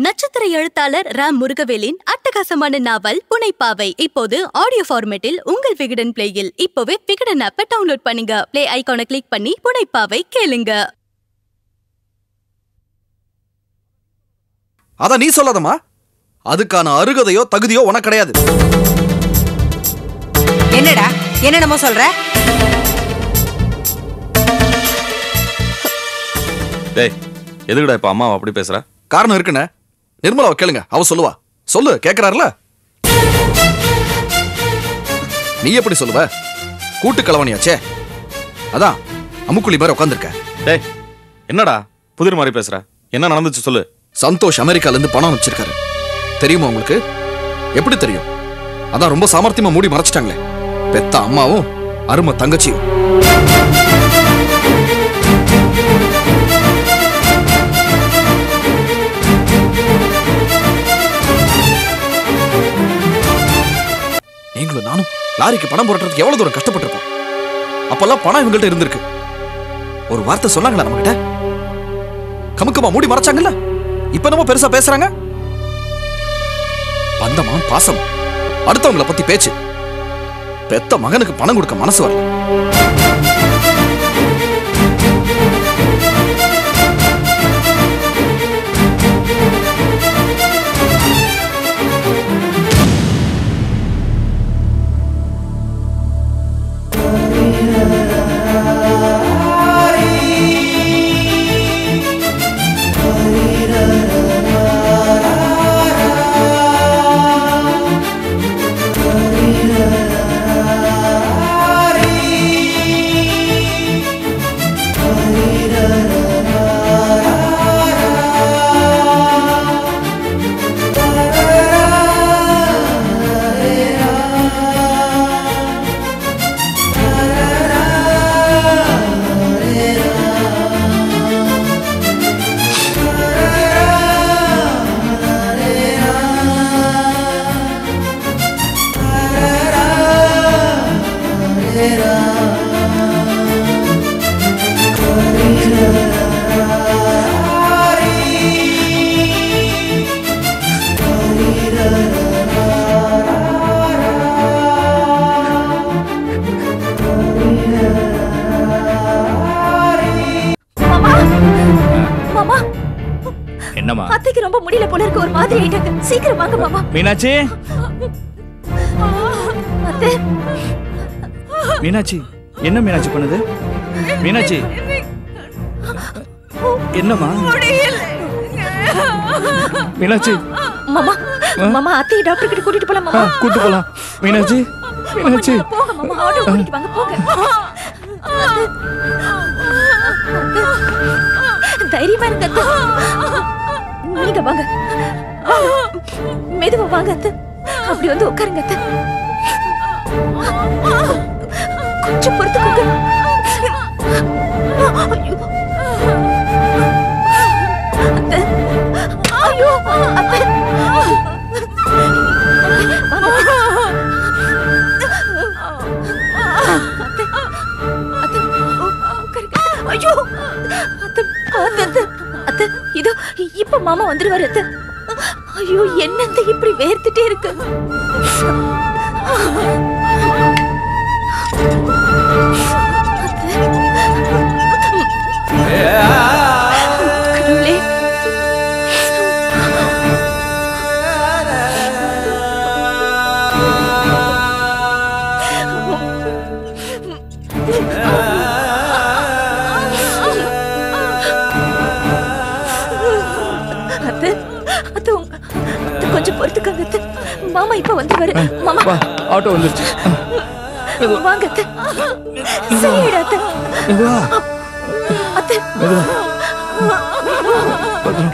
நட்சத்திர எழுத்தாளர் ராம் முருகவேலின் அட்டகாசமான நாவல் புனைப்பாவை இப்போது ஆடியோ ஃபார்மேட்டில் உங்கள் விகடன் பிளேயில். இப்போவே விகடன் ஆப்பை டவுன்லோட் பண்ணுங்க. பிளே ஐகானை கிளிக் பண்ணி புனைப்பாவை கேளுங்க. அத நீ சொல்லாதமா, அதுக்கான அருகதையோ தகுதியோ உனக்கு கிடையாது. என்னடா என்னடமோ சொல்ற? டேய், எதுக்குடா இப்ப அம்மா அப்படி பேசுற? காரணம் இருக்குன்னு நிர்மலாவை கேளுங்க, அவ சொல்லுவா. சொல்லு, கேக்குறாருல. நீ எப்படி சொல்லுவ? கூட்டு கலவணியாச்சே, அதான் அமுக்குழி மாதிரி உட்காந்துருக்க. டேய், என்னடா புதிர் மாதிரி பேசுற? என்ன நடந்துச்சு சொல்லு. சந்தோஷ் அமெரிக்கால இருந்து பணம் அனுப்பிச்சிருக்காரு. தெரியுமா உங்களுக்கு? எப்படி தெரியும்? அதான் ரொம்ப சாமர்த்தியமா மூடி மறைச்சிட்டாங்களே. பெத்த அம்மாவும் அருமை தங்கச்சியும். நீங்களும் நானும் லாரிக்கு பணம் போடுறதுக்கு எவ்வளவு தூரம் கஷ்டப்பட்டிருப்போம். அப்பெல்லாம் பணம் இவங்கள்ட்ட இருந்திருக்கு. ஒரு வார்த்தை சொன்னாங்களா நம்ம கிட்ட? கமுக்கமா மூடி மறைச்சாங்கல்ல. இப்ப நம்ம பெருசா பேசுறாங்க. பந்தமா பாசம், அடுத்தவங்களை பத்தி பேச்சு. பெத்த மகனுக்கு பணம் கொடுக்க மனசு வரல. என்னம்மா? அத்தைக்கு ரொம்ப முடியல போல இருக்கு, ஒரு மாதிரி ஆயிட்டாங்க. சீக்கிரம் வாங்க மாமா. மீனாட்சி, அத்தை. மீனாட்சி, என்ன மீனாட்சி பண்ணுது? மீனாட்சி, என்னம்மா? மீனாட்சி, மாமா மாமா அத்தை டாக்டர் கிட்ட கூட்டிட்டு போலாம் மாமா. கூட்டு போலாம். மீனாட்சி, மீனாட்சி போங்க மாமா, ஆட்டோ கூட்டிட்டு வாங்க போங்க. தைரியமா இருங்க அத்தை. நீங்க வாங்க, மெதுவா வாங்க அத்தை. அப்படி வந்து உட்காருங்க அத்தை. கொஞ்சம் பொறுத்துக்கோங்க. அத்தை, ஐயோ அத்தை. ஐயோ அத்தை, அத்தை, அத்தை, இதோ இப்ப மாமா வந்துருவாரு அத்தை. ஐயோ என்னத்த இப்படி வேர்த்துட்டே இருக்கு. கடவுளே, அத்தை, அத்தை, கொஞ்சம் பொறுத்துக்கங்க அத்தை. மாமா இப்ப வந்துருவாரு. மாமா, ஆட்டோ வந்துருச்சு. வாங்க அத்தை. சரிடா அத்தை. அத்தை,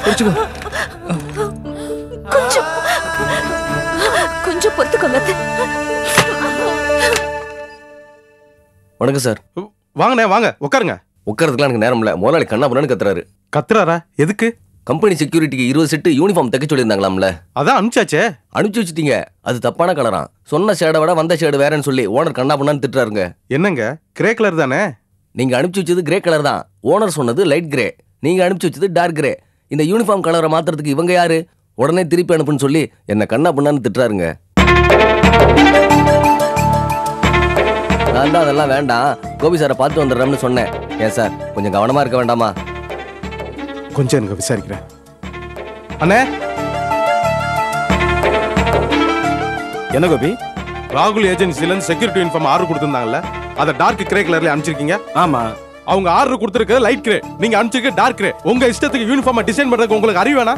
கொஞ்சம் கொஞ்சம் பொறுத்துக்கோங்க அத்தை. வணக்கம் சார். வாங்கண்ணே, வாங்க உட்காருங்க. உட்காரதுக்குலாம் எனக்கு நேரம் இல்லை. முதலாளி கண்ணா பண்ணு கத்துறாரு. கத்துறாரா? எதுக்கு? கம்பெனி செக்யூரிட்டிக்கு 20 செட்டு யூனிஃபார்ம் தைக்க சொல்லியிருந்தாங்களாம்ல. அதான் அனுப்பிச்சாச்சே. அனுப்பிச்சு வச்சுட்டீங்க. அது தப்பான கலராம். சொன்ன ஷேடை விட வந்த ஷேடு வேறன்னு சொல்லி ஓனர் கண்ணா பண்ணான்னு திட்டுறாருங்க. என்னங்க, கிரே கலர் தானே? நீங்க அனுப்பிச்சு வச்சது கிரே கலர் தான். ஓனர் சொன்னது லைட் கிரே. நீங்க அனுப்பிச்சு வச்சது டார்க் கிரே. இந்த யூனிஃபார்ம் கலரை மாத்துறதுக்கு இவங்க யாரு? உடனே திருப்பி அனுப்புன்னு சொல்லி என்ன கண்ணா பண்ணான்னு திட்டுறாருங்க. நான் தான் அதெல்லாம் வேண்டாம், கோபி சாரை பார்த்து வந்துடுறேன்னு சொன்னேன். ஏன் சார் கொஞ்சம் கவனமா இருக்க வேண்டாமா? கொஞ்சம் எனக்கு விசாரிக்கிறேன். அண்ணே என்ன கோபி, ராகுல் ஏஜென்சில செக்யூரிட்டி யூனிஃபார்ம் ஆர்டர் கொடுத்திருந்தாங்கல்ல, அதை டார்க் கிரே கலர்ல அனுப்பிச்சிருக்கீங்க. ஆமா, அவங்க ஆர்டர் கொடுத்திருக்கிறது லைட் கிரே, நீங்க அனுப்பிச்சிருக்க டார்க் கிரே. உங்க இஷ்டத்துக்கு யூனிஃபார்ம் டிசைன் பண்றதுக்கு உங்களுக்கு அறிவு வேணா?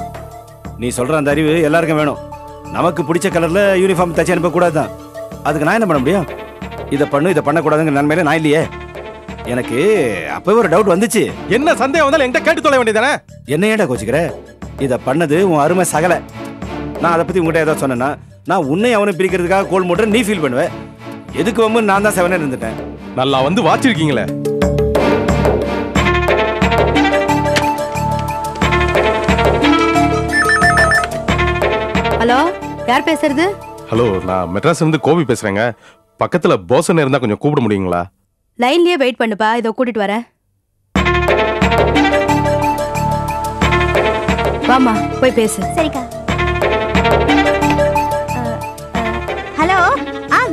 நீ சொல்ற அந்த அறிவு எல்லாருக்கும் வேணும். நமக்கு பிடிச்ச கலர்ல யூனிஃபார்ம் தச்சு அனுப்ப கூடாதுதான். அதுக்கு நான் என்ன பண்ண முடியும்? இதை பண்ணக்கூடாதுங்கிற நன்மையில நான் இல்லையே. எனக்கு அப்பவே ஒரு டவுட் வந்துச்சு. என்ன சந்தேகம் வந்தாலும் என்கிட்ட கேட்டு தொலை வேண்டியதானே? என்ன ஏன்டா கோச்சிக்கிற? இதை பண்ணது உன் அருமை சகல. நான் அதை பத்தி உங்ககிட்ட ஏதாவது சொன்னேன்னா நான் உன்னை அவனை பிரிக்கிறதுக்காக கோல் மூட்டை நீ ஃபீல் பண்ணுவேன். எதுக்கு வந்து நான் தான் 7 இருந்துட்டேன். நல்லா வந்து வாச்சிருக்கீங்களே. ஹலோ, யார் பேசுறது? ஹலோ, நான் மெட்ராஸ் இருந்து கோபி பேசுறேங்க. பக்கத்துல போசன் இருந்தா கொஞ்சம் கூப்பிட முடியுங்களா? லைன்லயே வெயிட் பண்ணுப்பா, இதோ கூட்டிட்டு வரேன். வாமா போய் பேசு. சரிக்கா. ஹலோ,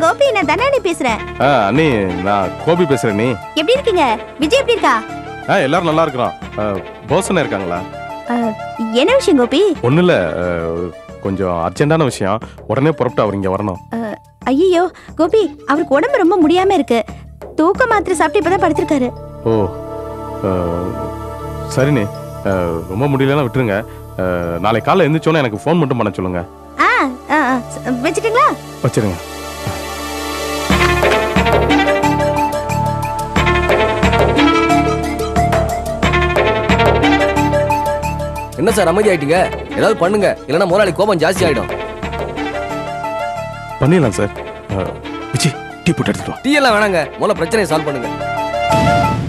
கோபி, நான் தனானி பேசுறேன். அண்ணி, நான் கோபி பேசுறேன். நீ எப்படி இருக்கீங்க? விஜய் எப்படி இருக்கா? எல்லாரும் நல்லா இருக்கிறோம். போசன் இருக்காங்களா? என்ன விஷயம் கோபி? ஒண்ணு இல்ல, கொஞ்சம் அர்ஜென்டான விஷயம். உடனே புறப்பட்டு அவர் இங்க வரணும். ஐயோ கோபி, அவருக்கு உடம்பு ரொம்ப முடியாம இருக்கு. தூக்க மாத்திரை சாப்பிட்டு இப்பதான் படுத்திருக்காரு. ஓ, சரிண்ணே. ரொம்ப முடியலன்னா விட்டுருங்க. நாளை காலைல எந்திரிச்சோன்னா எனக்கு ஃபோன் மட்டும் பண்ண சொல்லுங்க. வச்சுட்டுங்களா? வச்சிருங்க. என்ன சார் அமைதி ஆயிட்டீங்க? ஏதாவது பண்ணுங்க, இல்லைன்னா முதலாளி கோபம் ஜாஸ்தி ஆயிடும். பண்ணிடலாம் சார். விஜய், டீ போட்டு எடுத்துட்டு வா. டீ எல்லாம் வேணாங்க, முதல்ல பிரச்சனையை சால்வ் பண்ணுங்க.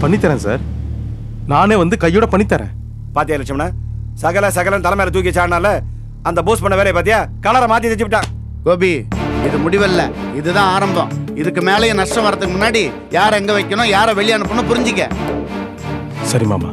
பண்ணித்தரேன் சார், நானே வந்து கையோட பண்ணித்தரேன். பாத்தியா லட்சுமணா, சகலன் தலைமையில தூக்கி சாடினால அந்த போஸ்ட் பண்ண வேலையை பாத்தியா? கலரை மாத்தி தச்சு விட்டான். கோபி, இது முடிவல்ல, இதுதான் ஆரம்பம். இதுக்கு மேலேயும் நஷ்டம் வரதுக்கு முன்னாடி யாரை எங்க வைக்கணும், யாரை வெளியே அனுப்பணும் புரிஞ்சுக்க. சரி மாமா,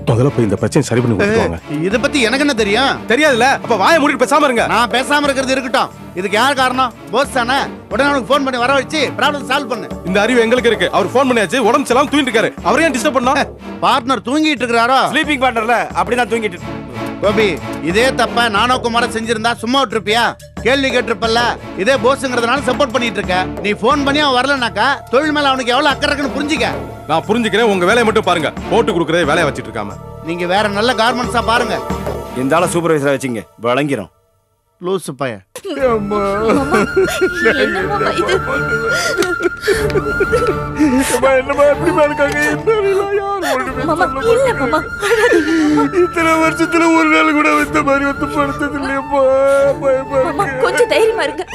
முதல்ல போய் இந்த பிரச்சனை சரி பண்ணி கொடுத்துவாங்க. இத பத்தி எனக்கு என்ன தெரியும்? தெரியாதுல்ல, அப்ப வாயை மூடிட்டு பேசாம இருங்க. நான் பேசாம இருக்கிறது இருக்கட்டும். இதுக்கு யார் காரணம்? போஸ் தானே. உடனே அவனுக்கு ஃபோன் பண்ணி வர வச்சு ப்ராப்ளம் சால்வ் பண்ணு. இந்த அறிவு எங்களுக்கு இருக்கு. அவர் ஃபோன் பண்ணியாச்சு, உடம்பு சரியில்லாம தூங்கிட்டு இருக்காரு. அவரையும் டிஸ்டர்ப் பண்ணா? பார்ட்னர் தூங்கிட்டு இருக்காரோ? ஸ்லீப்பிங் பார்ட்னர்ல அப்படிதான் தூங்கிட்டு. கோபி, இதே தப்ப நானோ குமார செஞ்சிருந்தா சும்மா விட்டுருப்பியா? கேள்வி கேட்டிருப்பல்ல. இதே போஸ்ங்கிறதுனால சப்போர்ட் பண்ணிட்டு இருக்க. நீ ஃபோன் பண்ணி அவன் வரலனாக்கா தொழில் மேல அவனுக்கு எவ்வளவு அக்கறை இருக்குன்னு புரிஞ்சுக்க. நான் புரிஞ்சுக்கிறேன், உங்க வேலையை மட்டும் பாருங்க. போட்டு கொடுக்கறதே வேலையை வச்சிட்டு இருக்காம நீங்க வேற நல்ல கார்மெண்ட்ஸா பாருங்க. இந்த ஆள சூப்பர்வைசரா வச்சிங்க, வழங்கிறோம். லூசு பையன். இத்தனை வருஷத்துல ஒரு நாள் கூட இந்த மாதிரி வந்து படுத்தது இல்லையப்பா. கொஞ்சம் தைரியமா இருங்க.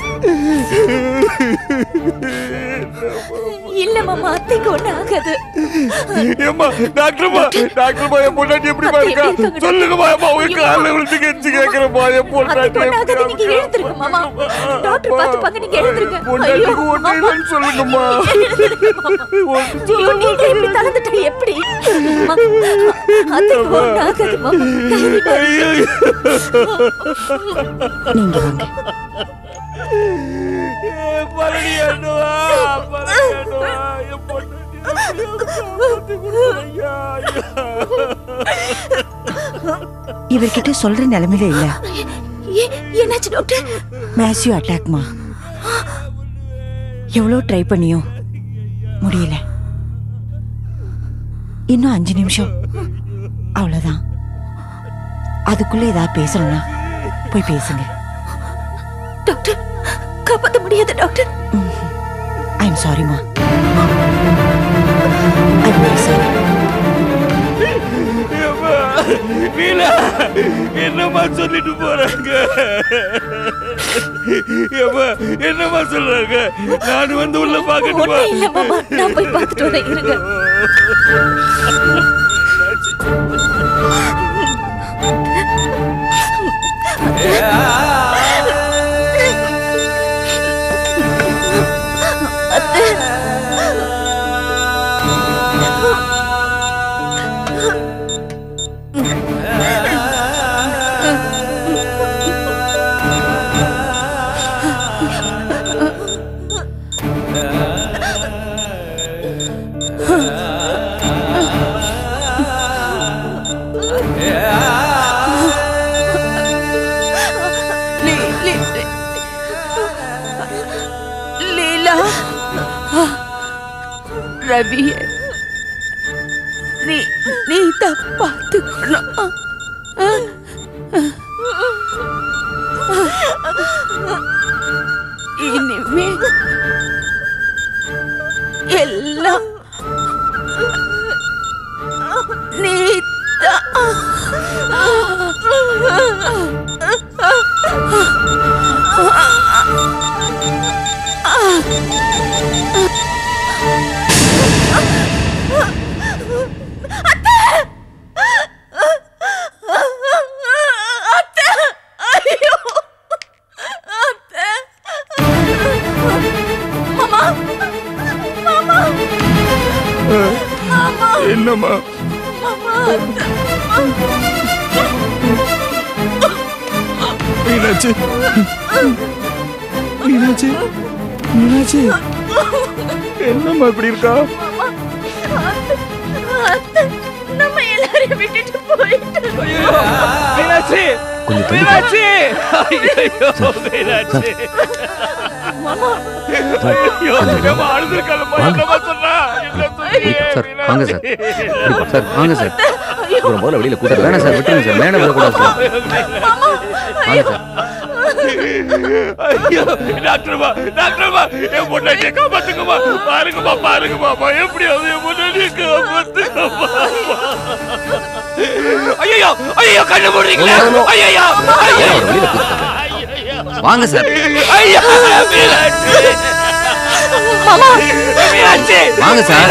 இல்ல மாமா, அத்தைக்கு ஒண்ணு ஆகாது. ஏம்மா டாக்டர்மா, என் பொண்டாட்டி எப்படிமா இருக்கா? சொல்லுங்கம்மா. உங்க காலில் விழுந்து கெஞ்சி கேட்கிறேம்மா, என் பொண்டாட்டி நீங்க எழுந்திருங்க மாமா. டாக்டர் பாத்துப்பாங்க, நீங்க எழுந்திருங்க. பொண்டாட்டிக்கு ஒண்ணு இல்லைன்னு சொல்லுங்கம்மா. நீங்க இப்படி தளர்ந்துட்டா எப்படி? அத்தைக்கு ஒண்ணு ஆகாது மாமா. நீங்க வாங்க. இவர்கிட்ட சொல்ற நிலைமையில இல்ல. என்னாச்சு டாக்டர்? மேசிவ் அட்டாக்மா. எவ்வளவு ட்ரை பண்ணியும் முடியல. இன்னும் 5 நிமிஷம், அவ்வளவுதான். அதுக்குள்ள ஏதாவது பேசணும்னா போய் பேசுங்க. டாக்டர், காப்பாற்ற முடியாது டாக்டர். ஐ எம் சாரிமா. I am very sorry. என்னமா சொல்லிட்டு போறாங்க? என்னமா சொல்றாங்க? நான் வந்து உள்ள பாக்கட்டுமா? இல்ல மாமா, நான் போய் பார்த்துட்டு வரேன், இருங்க. ரவிய நீ தான் பார்த்துக்கணும். இனிமே எல்லாம் நீ என்னம்மா மீனாட்சி மீனாட்சி மீனாட்சி என்னம்மா இப்படி இருக்கா? நம்ம எல்லாரையும் விட்டுட்டு போயிட்டு மீனாட்சி மீனாட்சி மீனாட்சி மாமா ஐயோ நம்ம அழுதுருக்கலம்மா என்னம்மா சொன்னா சார் வாங்க சார் சார் வாங்க சார் முதல்ல வெளியில கூட்ட வேணாம் சார் விட்டுருங்க சார் மேடம் விடக்கூடாது சார் வாங்க சார் ஐயோ டாக்டர்மா என் பொண்ணாட்டியை காப்பாத்துங்கம்மா பாருங்கம்மா எப்படியாவது என் பொண்ணாட்டியை காப்பாத்துங்கம்மா. ஐயோ கண்ணு மூடுறீங்களா? ஐயோ வாங்க சார் ஐயா மீனாட்சி மாமா மீனாட்சி வாங்க சார்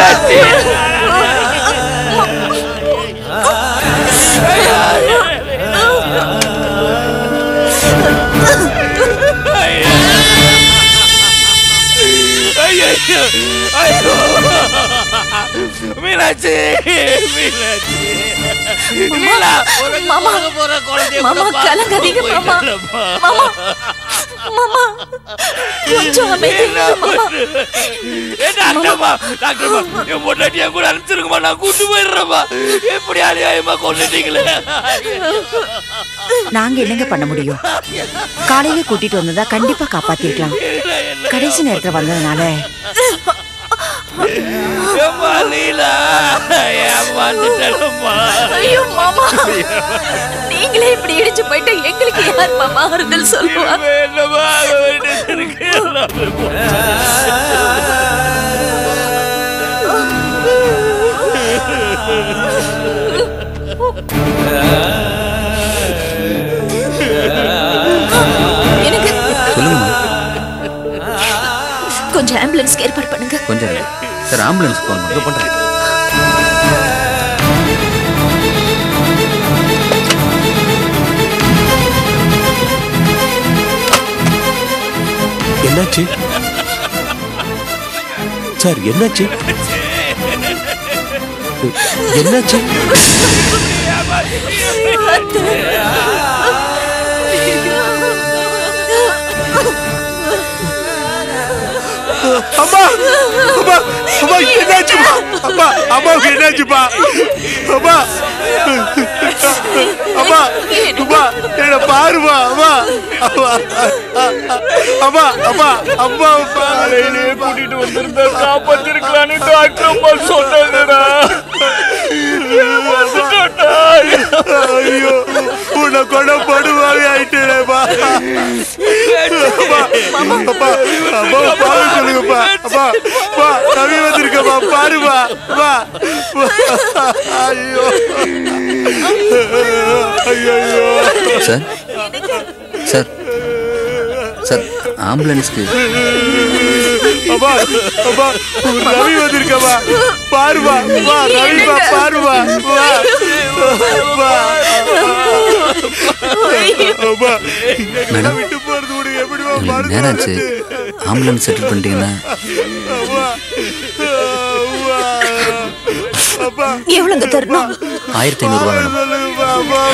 மீனாட்சி மீனாட்சி மாமா மாமா கலங்காதீங்க மாமா மாமா மாமா கொஞ்சம் டாக்டர்மா என் பொண்டாட்டியா கூட அனுப்பிச்சிருக்குமா நான் கூட்டு போயிடுறேம்மா. எப்படி அநியாயமா கொண்டுட்டீங்களே. நாங்க என்னங்க பண்ண முடியும்? காலையில கூட்டிட்டு வந்ததா கண்டிப்பா காப்பாத்திருக்கலாம். கடைசி நேரத்துல வந்ததுனால ஐயோ மாமா நீங்களே இப்படி இடிச்சு போயிட்டு எங்களுக்கு யார் மாமா ஆறுதல் சொல்லுவா? கொஞ்சம் ஆம்புலன்ஸ்க்கு ஏற்பாடு பண்ணுங்க. கொஞ்சம் சார் ஆம்புலன்ஸ் ஃபோன் பண்றேன். என்னாச்சு சார்? என்னாச்சு என்னாச்சு? அம்மா அம்மா அம்மா என்னாச்சுப்பா? அம்மா அம்மாவுக்கு என்னாச்சுப்பா? அம்மா அம்மா அம்மா என்ன பாருமா? அம்மா அம்மா அம்மா அம்மா அம்மா காலையிலேயே கூட்டிட்டு வந்திருந்தா காப்பாத்திருக்கலான்னு டாக்டர் அம்மா சொன்னாங்கடா. ஐயோ உன்னை கொண்ட படுவாவே ஆயிட்டேப்பா. அப்பா அப்பா பாரு சொல்லுங்கப்பா. அப்பா பா ரவி வந்திருக்கப்பா பாருப்பா. வா ஐயோ ஐயோ சார் சார் சார் ஆம்புலன்ஸ்க்கு அப்பா அப்பா ரவி வந்திருக்கப்பா பாருப்பா. வா ரவிப்பா பாருப்பா. வா வா அப்பா மேடம் விட்டு போறது கூட எப்படிவா பாரு. நேரம் ஆச்சு ஆம்புலன்ஸ் செட்டில் பண்ணிட்டீங்கன்னா எவ்வளவு தரணும்? 1500 ரூபாய்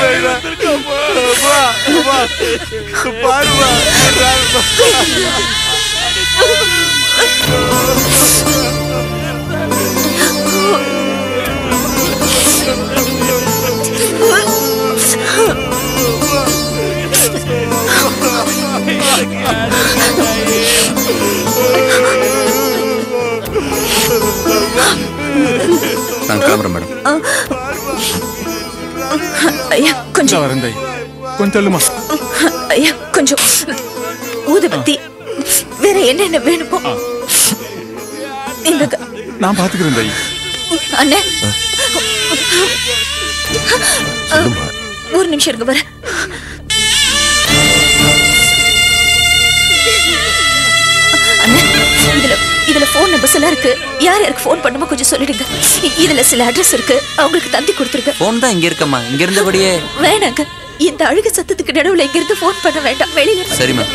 மேடம் இந்த வரேன் தாய் கொஞ்சம் தள்ளுமா. ஐயா கொஞ்சம் ஊதுபத்தி வேற என்னென்ன வேணுமோ இந்த நான் பாத்துக்கிறேன் தாய். அண்ணே ஒரு நிமிஷம் இருக்க வரேன். அண்ணே இதுல போன் நம்பர்ஸ் எல்லாம் இருக்கு. யார் யாருக்கு போன் பண்ணுமோ கொஞ்சம் சொல்லிடுங்க. இதுல சில அட்ரஸ் இருக்கு, அவங்களுக்கு தந்தி கொடுத்துருங்க. போன் தான் இங்க இருக்கம்மா, இங்க இருந்தபடியே. வேணாங்க, இந்த அழுகு சத்தத்துக்கு நடுவுல இங்க இருந்து போன் பண்ண வேண்டாம், வெளியில. சரிம்மா.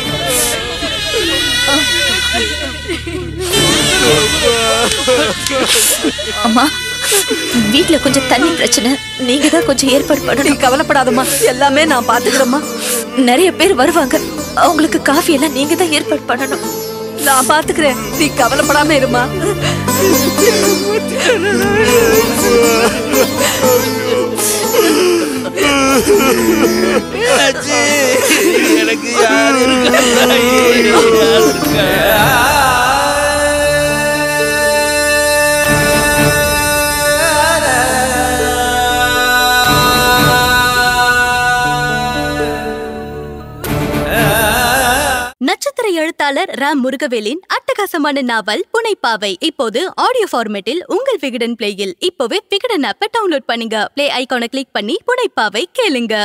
அம்மா வீட்ல கொஞ்சம் தண்ணி பிரச்சனை, நீங்க தான் கொஞ்சம் ஏற்பாடு பண்ணணும். கவலைப்படாதம்மா, எல்லாமே நான் பாத்துக்கிறேம்மா. நிறைய பேர் வருவாங்க, அவங்களுக்கு காஃபி எல்லாம் நீங்க தான் ஏற்பாடு பண்ணணும். நான் பாத்துக்கிறேன், நீ கவலைப்படாம இருமா. எனக்கு யாரு நட்சத்திர எழுத்தாளர் ரா முருகவேலின் அட்டகாசமான நாவல் புனைப்பாவை இப்போது ஆடியோ ஃபார்மேட்டில் உங்கள் விகடன் பிளேயில். இப்போவே விகடன் ஆப்பை டவுன்லோட் பண்ணுங்க. பிளே ஐகானை கிளிக் பண்ணி புனைப்பாவை கேளுங்க.